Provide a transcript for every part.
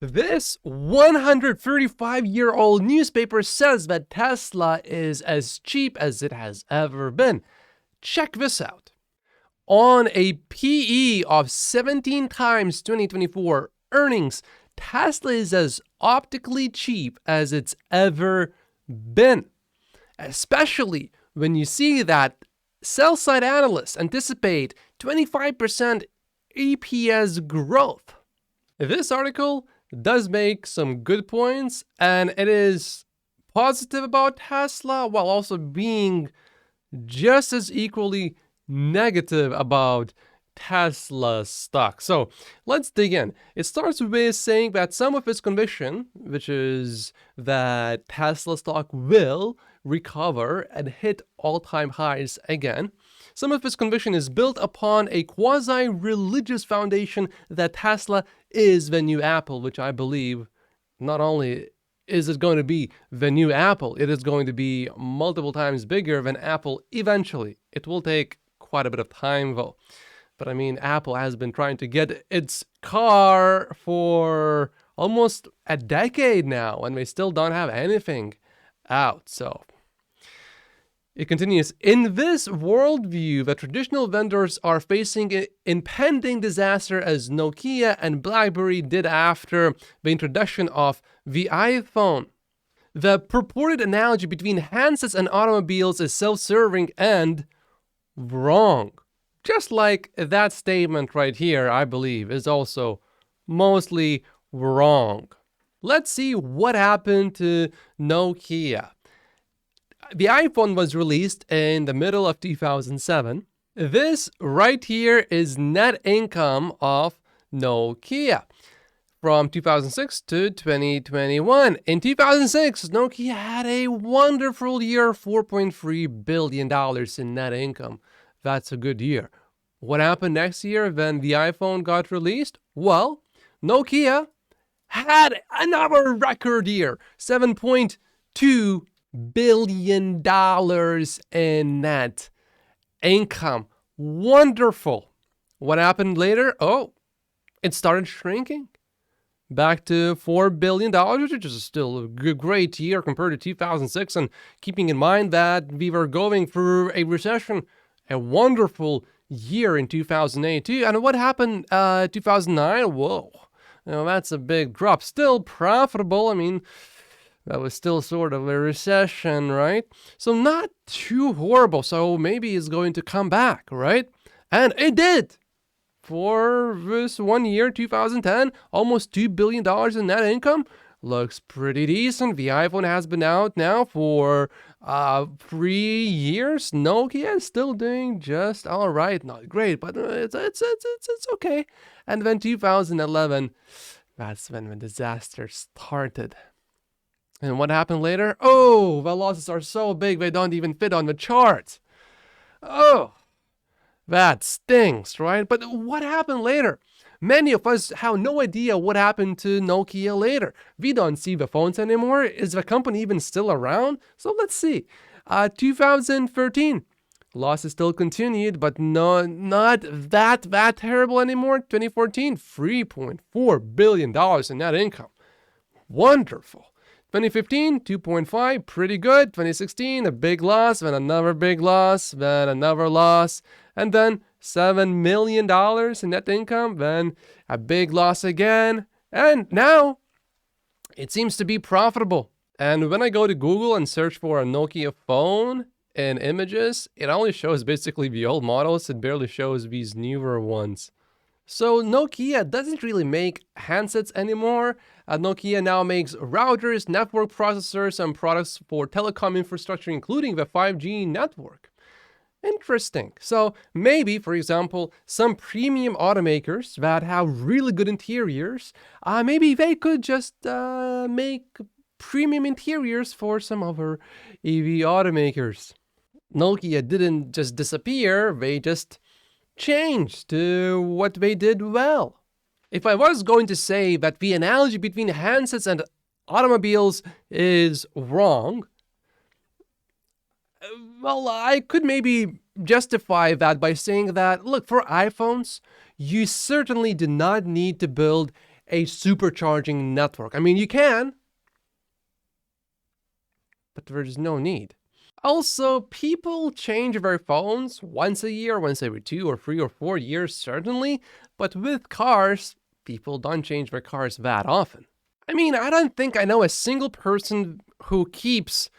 This 135-year-old newspaper says that Tesla is as cheap as it has ever been. Check this out. On a PE of 17 times 2024 earnings, Tesla is as optically cheap as it's ever been. Especially when you see that sell-side analysts anticipate 25% EPS growth. This article does make some good points, and it is positive about Tesla while also being just as equally negative about Tesla stock. So let's dig in. It starts with saying that some of its conviction, which is that Tesla stock will recover and hit all-time highs again. Some of its conviction is built upon a quasi-religious foundation that Tesla is the new Apple, which I believe not only is it going to be the new Apple, it is going to be multiple times bigger than Apple eventually. It will take quite a bit of time though. But I mean, Apple has been trying to get its car for almost a decade now, and they still don't have anything out. So it continues, in this worldview, the traditional vendors are facing an impending disaster as Nokia and BlackBerry did after the introduction of the iPhone. The purported analogy between handsets and automobiles is self-serving and wrong. Just like that statement right here, I believe, is also mostly wrong. Let's see what happened to Nokia. The iPhone was released in the middle of 2007. This right here is net income of Nokia from 2006 to 2021. In 2006, Nokia had a wonderful year, $4.3 billion in net income. That's a good year. What happened next year when the iPhone got released? Well, Nokia had another record year, $7.2 billion in net income. Wonderful. What happened later? Oh, it started shrinking back to $4 billion, which is still a great year compared to 2006. And keeping in mind that we were going through a recession, a wonderful year in 2008 too. And what happened 2009? Whoa, that's a big drop. Still profitable. I mean, that was still sort of a recession, right? So not too horrible. So maybe it's going to come back, right? And it did. For this 1 year, 2010, almost $2 billion in net income. Looks pretty decent. The iPhone has been out now for 3 years. Nokia is still doing just all right. Not great, but it's okay. And then 2011, that's when the disaster started. And what happened later? Oh, the losses are so big they don't even fit on the charts. Oh, that stings, right? But what happened later? Many of us have no idea what happened to Nokia later. We don't see the phones anymore. Is the company even still around? So let's see. 2013, losses still continued, but not that terrible anymore. 2014, $3.4 billion in net income. Wonderful. 2015, 2.5, pretty good. 2016, a big loss, then another big loss, then another loss, and then $7 million in net income, then a big loss again, and now it seems to be profitable. And when I go to Google and search for a Nokia phone in images, it only shows basically the old models. It barely shows these newer ones. So Nokia doesn't really make handsets anymore. Nokia now makes routers, network processors, and products for telecom infrastructure, including the 5G network. Interesting. So maybe, for example, some premium automakers that have really good interiors, maybe they could just make premium interiors for some other EV automakers. Nokia didn't just disappear, they just changed to what they did well. If I was going to say that the analogy between handsets and automobiles is wrong, well, I could maybe justify that by saying that, look, for iPhones, you certainly do not need to build a supercharging network. I mean, you can, but there's no need. Also, people change their phones once a year, once every 2 or 3 or 4 years, certainly. But with cars, people don't change their cars that often. I mean, I don't think I know a single person who keeps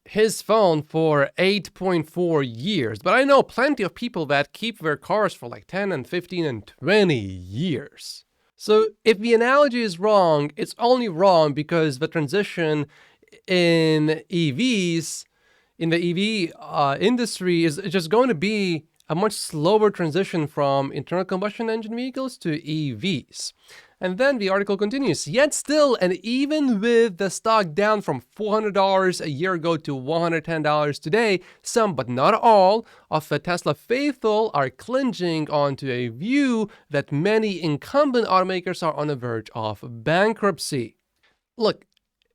his phone for 8.4 years, but I know plenty of people that keep their cars for like 10 and 15 and 20 years. So if the analogy is wrong, it's only wrong because the transition in EVs, in the EV industry, is just going to be a much slower transition from internal combustion engine vehicles to EVs. And then the article continues, yet still, and even with the stock down from $400 a year ago to $110 today, some, but not all, of the Tesla faithful are clinging onto a view that many incumbent automakers are on the verge of bankruptcy. Look,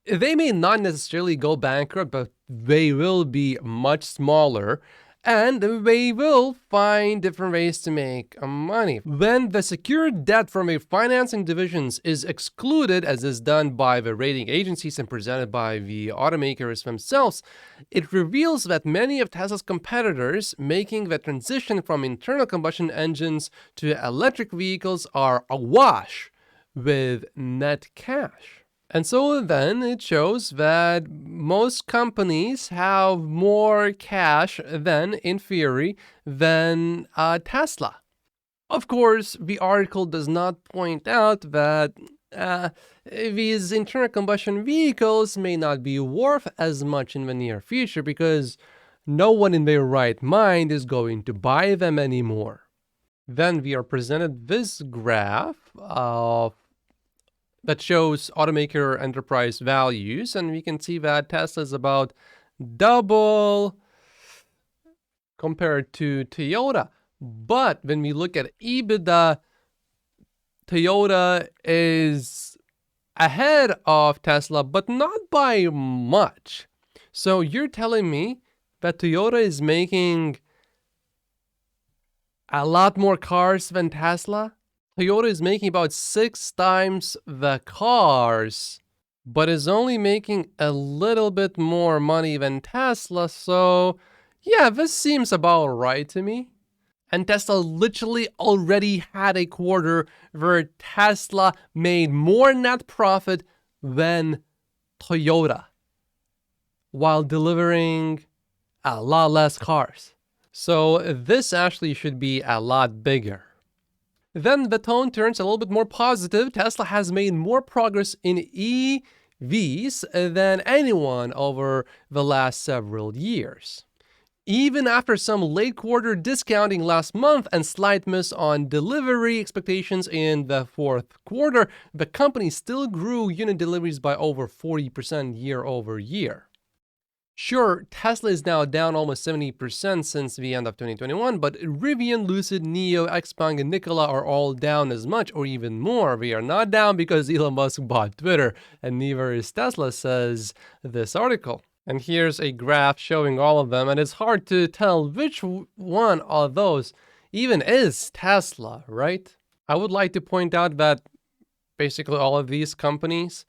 they may not necessarily go bankrupt, but they will be much smaller, and they will find different ways to make money. When the secured debt from a financing divisions is excluded, as is done by the rating agencies and presented by the automakers themselves, it reveals that many of Tesla's competitors making the transition from internal combustion engines to electric vehicles are awash with net cash. And so then it shows that most companies have more cash than, in theory, than Tesla. Of course, the article does not point out that these internal combustion vehicles may not be worth as much in the near future because no one in their right mind is going to buy them anymore. Then we are presented this graph of that shows automaker enterprise values, and we can see that Tesla is about double compared to Toyota. But when we look at EBITDA, Toyota is ahead of Tesla, but not by much. So you're telling me that Toyota is making a lot more cars than Tesla? Toyota is making about 6 times the cars, but is only making a little bit more money than Tesla, so yeah, this seems about right to me. And Tesla literally already had a quarter where Tesla made more net profit than Toyota while delivering a lot less cars. So this actually should be a lot bigger. Then the tone turns a little bit more positive. Tesla has made more progress in EVs than anyone over the last several years. Even after some late quarter discounting last month and slight miss on delivery expectations in the fourth quarter, the company still grew unit deliveries by over 40% year over year. Sure, Tesla is now down almost 70% since the end of 2021, but Rivian, Lucid, NIO, XPeng, and Nikola are all down as much or even more. We are not down because Elon Musk bought Twitter, and neither is Tesla, says this article. And here's a graph showing all of them, and it's hard to tell which one of those even is Tesla, right? I would like to point out that basically all of these companies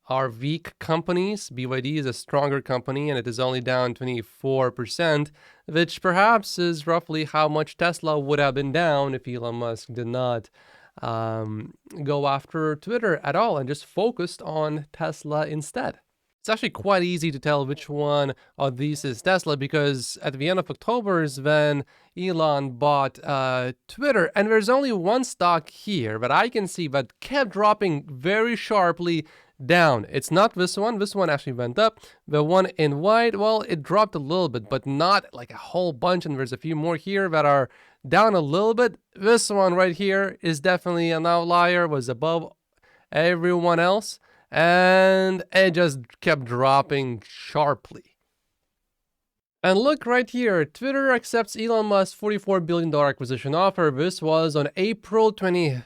are weak companies. BYD is a stronger company and it is only down 24%, which perhaps is roughly how much Tesla would have been down if Elon Musk did not go after Twitter at all and just focused on Tesla instead. It's actually quite easy to tell which one of these is Tesla because at the end of October is when Elon bought Twitter, and there's only one stock here that I can see that kept dropping very sharply down. It's not this one. This one actually went up. The one in white, well, it dropped a little bit, but not like a whole bunch. And there's a few more here that are down a little bit. This one right here is definitely an outlier, was above everyone else, and it just kept dropping sharply. And look right here, Twitter accepts Elon Musk's $44 billion acquisition offer. This was on April 25th.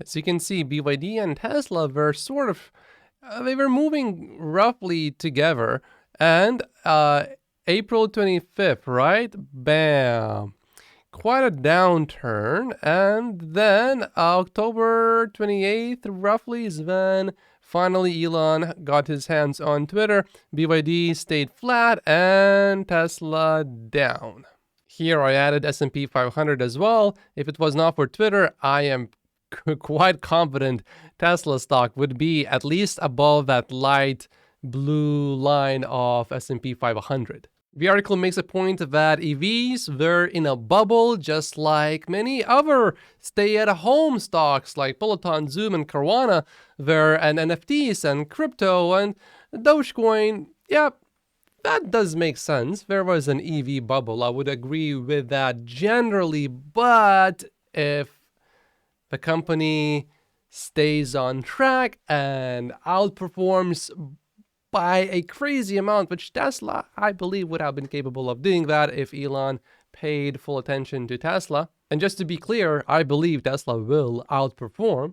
As you can see, BYD and Tesla were sort of, they were moving roughly together. And April 25th, right? Bam. quite a downturn, and then October 28th roughly is when finally Elon got his hands on Twitter. BYD stayed flat and Tesla down. Here I added S&P 500 as well. If it was not for Twitter, I am quite confident Tesla stock would be at least above that light blue line of S&P 500. The article makes a point that EVs were in a bubble just like many other stay-at-home stocks like Peloton, Zoom, and Carvana were, and NFTs and crypto and Dogecoin. Yeah, that does make sense. There was an EV bubble. I would agree with that generally, but if the company stays on track and outperforms by a crazy amount, which Tesla, I believe, would have been capable of doing that if Elon paid full attention to Tesla. And just to be clear, I believe Tesla will outperform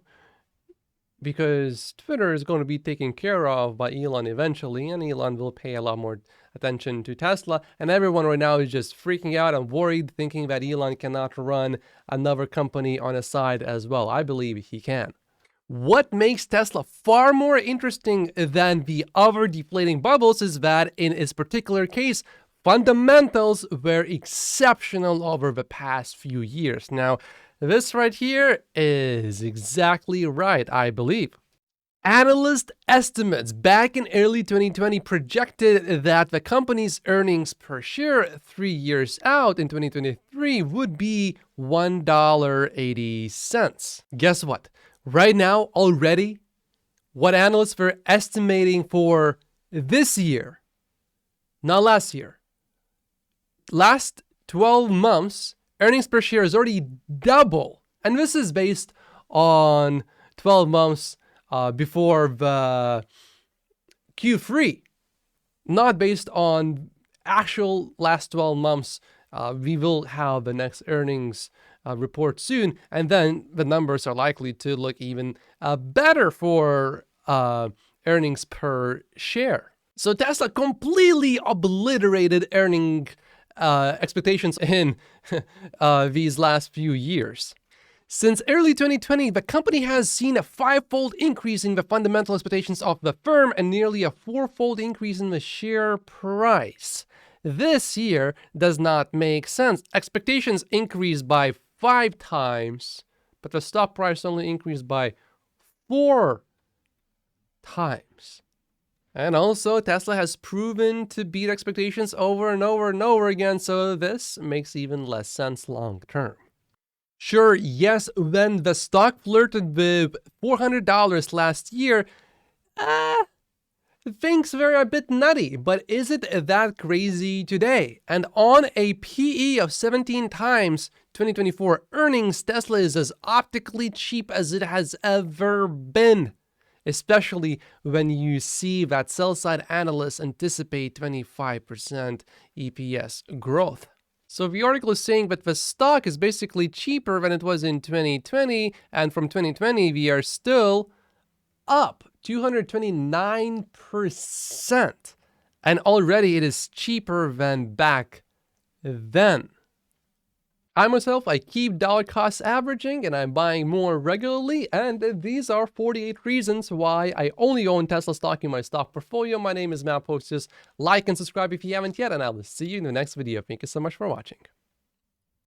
because Twitter is going to be taken care of by Elon eventually, and Elon will pay a lot more attention to Tesla. And everyone right now is just freaking out and worried, thinking that Elon cannot run another company on a side as well. I believe he can. What makes Tesla far more interesting than the other deflating bubbles is that in its particular case, fundamentals were exceptional over the past few years. Now, this right here is exactly right, I believe. Analyst estimates back in early 2020 projected that the company's earnings per share 3 years out in 2023 would be $1.80. Guess what? Right now, already, what analysts were estimating for this year, not last year, last 12 months, earnings per share is already double. And this is based on 12 months before the Q3, not based on actual last 12 months. We will have the next earnings report soon, and then the numbers are likely to look even better for earnings per share. So Tesla completely obliterated earning expectations in these last few years. Since early 2020, the company has seen a 5-fold increase in the fundamental expectations of the firm and nearly a 4-fold increase in the share price. This year does not make sense. Expectations increased by 5 times, but the stock price only increased by 4 times. And also, Tesla has proven to beat expectations over and over and over again, so this makes even less sense long term. Sure, yes, when the stock flirted with $400 last year, things were a bit nutty, but is it that crazy today? And on a PE of 17 times 2024 earnings, Tesla is as optically cheap as it has ever been, especially when you see that sell-side analysts anticipate 25% EPS growth. So the article is saying that the stock is basically cheaper than it was in 2020, and from 2020 we are still up 229%, and already it is cheaper than back then. I myself, I keep dollar cost averaging and I'm buying more regularly, and these are 48 reasons why I only own Tesla stock in my stock portfolio. My name is Matt Pocius. Like and subscribe if you haven't yet, and I will see you in the next video. Thank you so much for watching.